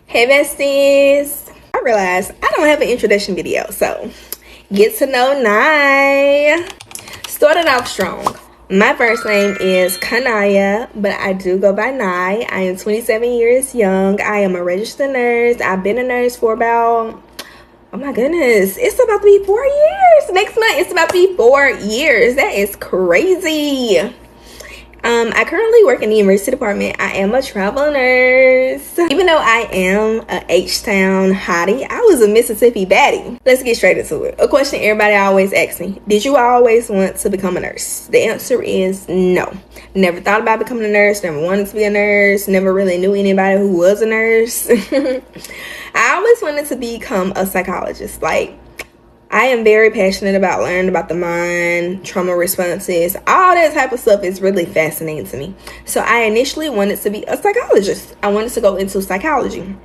Hey besties! I realized I don't have an introduction video, so get to know Nye. Starting off strong. My first name is Kanaya, but I do go by Nye. I am 27 years young. I am a registered nurse. I've been a nurse for about, oh my goodness, it's about to be 4 years. Next month, it's about to be 4 years. That is crazy. I currently work in the emergency department. I am a travel nurse. Even though I am a H-Town hottie, I was a Mississippi baddie. Let's get straight into it. A question everybody always asks me: did you always want to become a nurse? The answer is no. Never thought about becoming a nurse, never wanted to be a nurse, never really knew anybody who was a nurse. I always wanted to become a psychologist. I am very passionate about learning about the mind, trauma responses, all that type of stuff is really fascinating to me. So I initially wanted to be a psychologist. I wanted to go into psychology.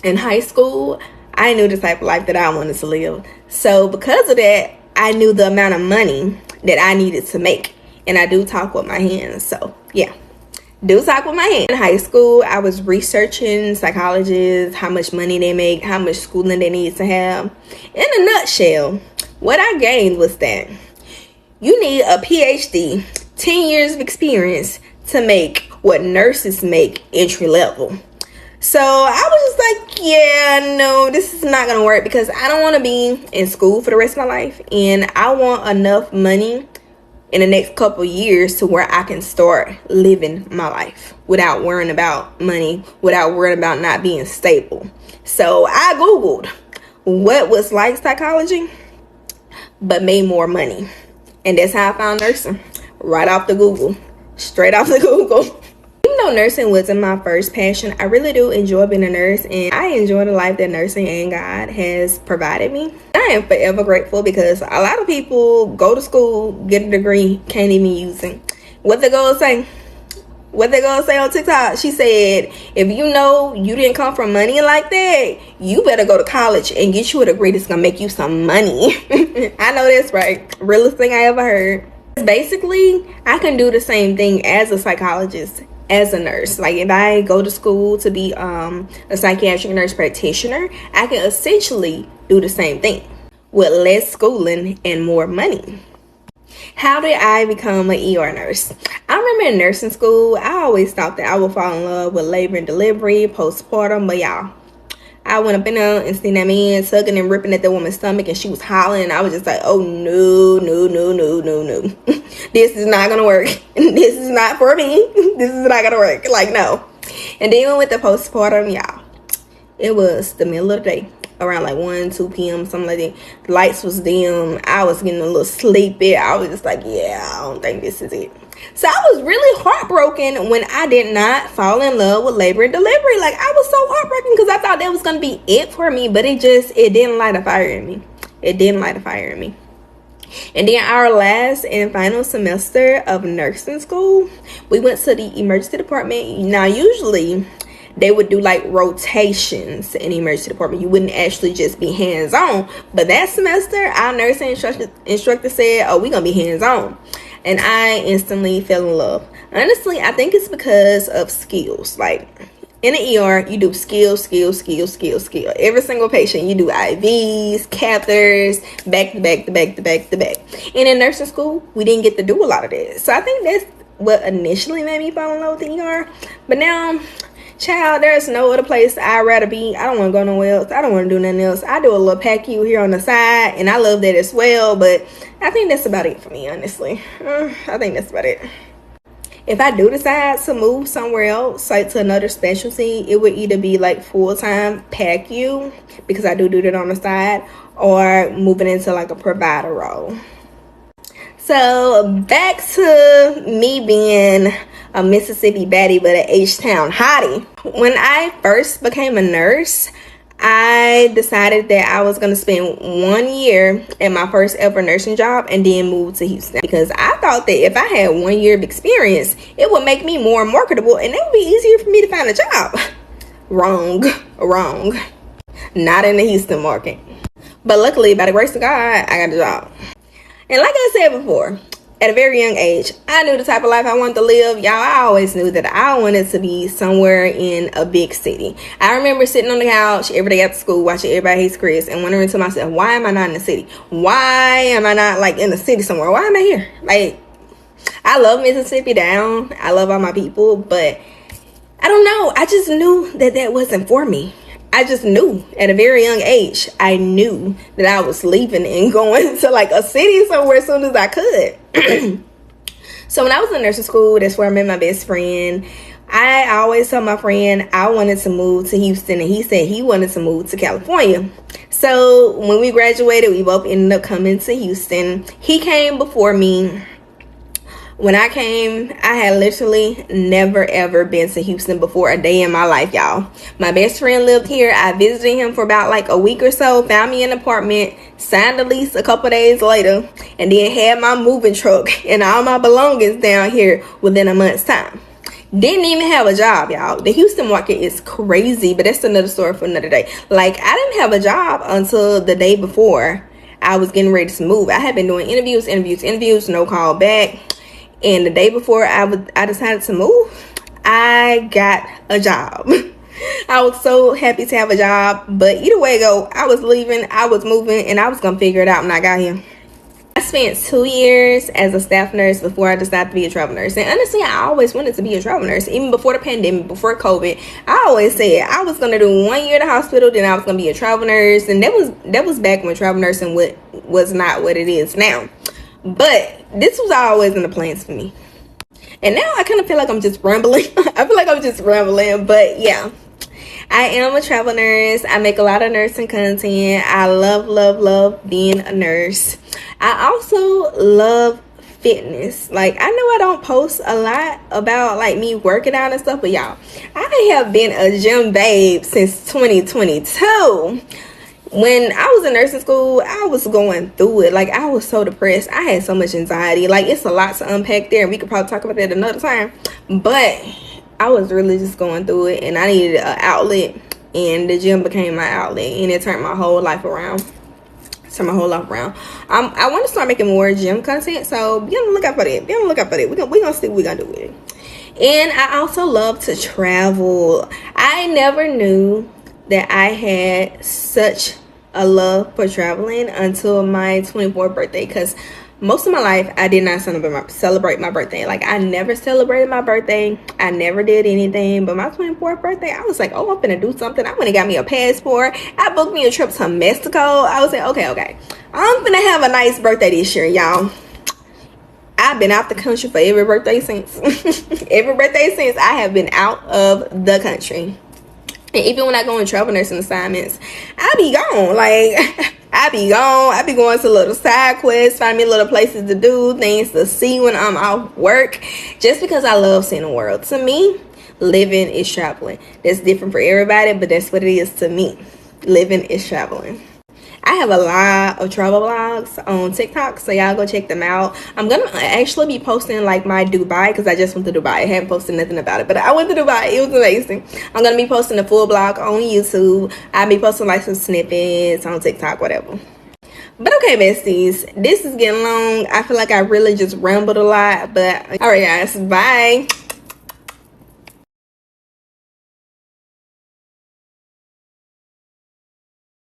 In high school, I knew the type of life that I wanted to live. So because of that, I knew the amount of money that I needed to make. And I do talk with my hands. So yeah. Do talk with my hand. In high school, I was researching psychologists, how much money they make, how much schooling they need to have. In a nutshell, what I gained was that you need a PhD, 10 years of experience to make what nurses make entry level. So I was just like, yeah, no, this is not gonna work because I don't want to be in school for the rest of my life, and I want enough money in the next couple years to where I can start living my life without worrying about money, without worrying about not being stable. So I Googled what was like psychology, but made more money. And that's how I found nursing. Right off the Google. Straight off the Google. Even though nursing wasn't my first passion, I really do enjoy being a nurse, and I enjoy the life that nursing and God has provided me. I am forever grateful because a lot of people go to school, get a degree, can't even use it. What they gonna say? What they gonna say on TikTok? She said, if you know you didn't come from money like that, you better go to college and get you a degree that's gonna make you some money. I know that's right. Realest thing I ever heard. Basically, I can do the same thing as a psychologist, as a nurse. Like if I go to school to be a psychiatric nurse practitioner, I can essentially do the same thing with less schooling and more money. How did I become an ER nurse? I remember in nursing school, I always thought that I would fall in love with labor and delivery, postpartum, but y'all, I went up in there and seen that man tugging and ripping at the woman's stomach, and she was hollering, and I was just like, oh no, no, no, no, no, no. This is not gonna work. This is not for me. This is not gonna work. Like, no. And then with the postpartum, y'all, it was the middle of the day, around like 1-2 p.m., something like that. The lights was dim. I was getting a little sleepy. I was just like, yeah, I don't think this is it. So I was really heartbroken when I did not fall in love with labor and delivery. Like, I was so heartbroken because I thought that was going to be it for me, but it didn't light a fire in me. It didn't light a fire in me. And then our last and final semester of nursing school, we went to the emergency department. Now, usually they would do like rotations in the emergency department. You wouldn't actually just be hands-on. But that semester, our nursing instructor said, oh, we're going to be hands-on. And I instantly fell in love. Honestly, I think it's because of skills. Like in the ER, you do skill. Every single patient, you do IVs, catheters, back to back. And in nursing school, we didn't get to do a lot of that. So I think that's what initially made me fall in love with the ER. But now, child, there's no other place I'd rather be. I don't want to go nowhere else. I don't want to do nothing else. I do a little PACU here on the side, and I love that as well. But I think that's about it for me, honestly. I think that's about it. If I do decide to move somewhere else, like to another specialty, it would either be like full-time PACU, because I do that on the side, or moving into like a provider role. So back to me being a Mississippi baddie but an H-Town hottie. When I first became a nurse, I decided that I was going to spend 1 year at my first ever nursing job and then move to Houston, because I thought that if I had 1 year of experience, it would make me more marketable and it would be easier for me to find a job. Wrong. Not in the Houston market. But luckily, by the grace of God, I got a job. And like I said before, at a very young age, I knew the type of life I wanted to live. Y'all, I always knew that I wanted to be somewhere in a big city. I remember sitting on the couch every day after school watching Everybody Hates Chris and wondering to myself, why am I not in the city? Why am I not like in the city somewhere? Why am I here? Like, I love Mississippi down. I love all my people, but I don't know. I just knew that that wasn't for me. I just knew at a very young age, I knew that I was leaving and going to like a city somewhere as soon as I could. So when I was in nursing school, that's where I met my best friend. I always told my friend I wanted to move to Houston, and he said he wanted to move to California. So when we graduated, we both ended up coming to Houston. He came before me. When I came, I had literally never ever been to Houston before a day in my life, y'all. My best friend lived here. I visited him for about like a week or so, found me an apartment, signed a lease a couple days later, and then had my moving truck and all my belongings down here within a month's time. Didn't even have a job, y'all. The Houston market is crazy, but that's another story for another day. Like, I didn't have a job until the day before I was getting ready to move. I had been doing interviews, no call back. And the day before I decided to move, I got a job. I was so happy to have a job. But either way it go, I was leaving, I was moving, and I was going to figure it out when I got here. I spent 2 years as a staff nurse before I decided to be a travel nurse. And honestly, I always wanted to be a travel nurse. Even before the pandemic, before COVID, I always said I was going to do 1 year at the hospital, then I was going to be a travel nurse. And that was back when travel nursing was not what it is now. But this was always in the plans for me. And now I kind of feel like I'm just rambling. But yeah, I am a travel nurse. I make a lot of nursing content. I love being a nurse. I also love fitness. Like, I know I don't post a lot about like me working out and stuff, but y'all, I have been a gym babe since 2022. When I was in nursing school, I was going through it. Like, I was so depressed. I had so much anxiety. Like, it's a lot to unpack there, and we could probably talk about that another time. But I was really just going through it, and I needed an outlet, and the gym became my outlet, and it turned my whole life around. I want to start making more gym content, so be on the lookout for that. We're gonna see what we're gonna do with it. And I also love to travel. I never knew that I had such a love for traveling until my 24th birthday, because most of my life I did not celebrate my birthday. Like, I never celebrated my birthday. I never did anything. But my 24th birthday, I was like, oh, I'm gonna do something. I went and got me a passport. I booked me a trip to Mexico. I was like, okay, I'm gonna have a nice birthday this year, y'all. I've been out the country for every birthday since. I have been out of the country. And even when I go on travel nursing assignments, I be gone. Like, I be going to little side quests, find me little places to do, things to see when I'm off work, just because I love seeing the world. To me, living is traveling. That's different for everybody, but that's what it is to me. Living is traveling. I have a lot of travel vlogs on TikTok, so y'all go check them out. I'm gonna actually be posting like my Dubai, because I just went to Dubai. I haven't posted nothing about it, but I went to Dubai. It was amazing. I'm gonna be posting a full vlog on YouTube. I'll be posting like some snippets on TikTok, whatever. But okay, besties, this is getting long. I feel like I really just rambled a lot, but all right, guys, bye.